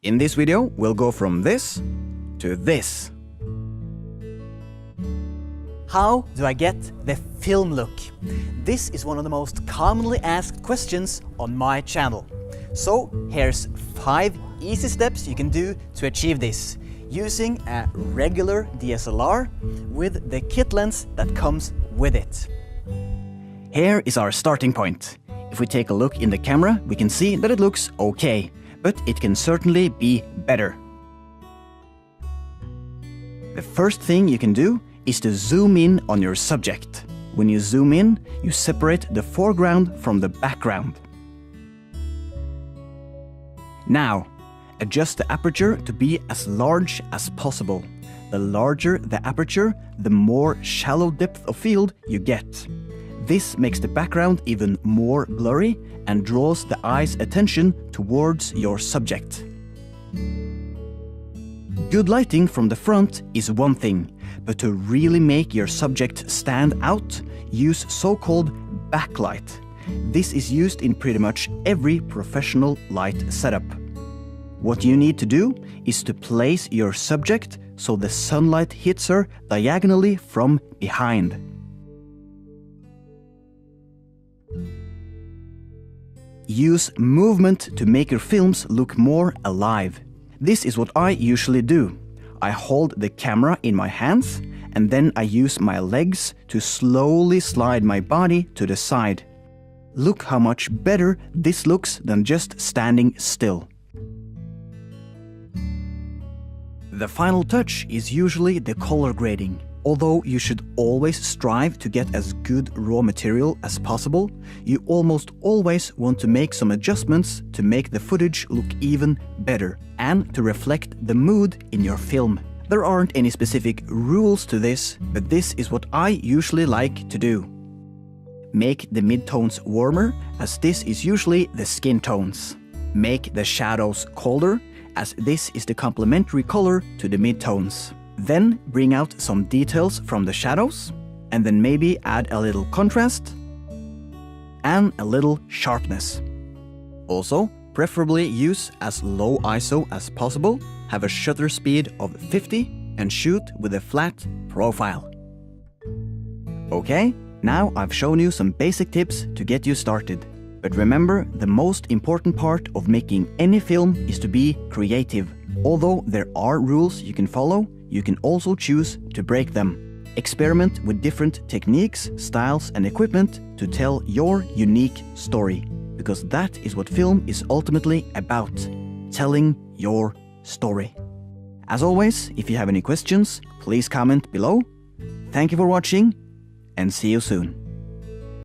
In this video, we'll go from this to this. How do I get the film look? This is one of the most commonly asked questions on my channel. So here's 5 easy steps you can do to achieve this using a regular DSLR with the kit lens that comes with it. Here is our starting point. If we take a look in the camera, we can see that it looks okay, but it can certainly be better. The first thing you can do is to zoom in on your subject. When you zoom in, you separate the foreground from the background. Now, adjust the aperture to be as large as possible. The larger the aperture, the more shallow depth of field you get. This makes the background even more blurry and draws the eye's attention towards your subject. Good lighting from the front is one thing, but to really make your subject stand out, use so-called backlight. This is used in pretty much every professional light setup. What you need to do is to place your subject so the sunlight hits her diagonally from behind. Use movement to make your films look more alive. This is what I usually do. I hold the camera in my hands and then I use my legs to slowly slide my body to the side. Look how much better this looks than just standing still. The final touch is usually the color grading. Although you should always strive to get as good raw material as possible, you almost always want to make some adjustments to make the footage look even better and to reflect the mood in your film. There aren't any specific rules to this, but this is what I usually like to do. Make the midtones warmer, as this is usually the skin tones. Make the shadows colder, as this is the complementary color to the midtones. Then bring out some details from the shadows, and then maybe add a little contrast and a little sharpness. Also, preferably use as low ISO as possible, have a shutter speed of 50 and shoot with a flat profile. Okay, now I've shown you some basic tips to get you started. But remember, the most important part of making any film is to be creative. Although there are rules you can follow, you can also choose to break them. Experiment with different techniques, styles, and equipment to tell your unique story. Because that is what film is ultimately about, telling your story. As always, if you have any questions, please comment below. Thank you for watching, and see you soon.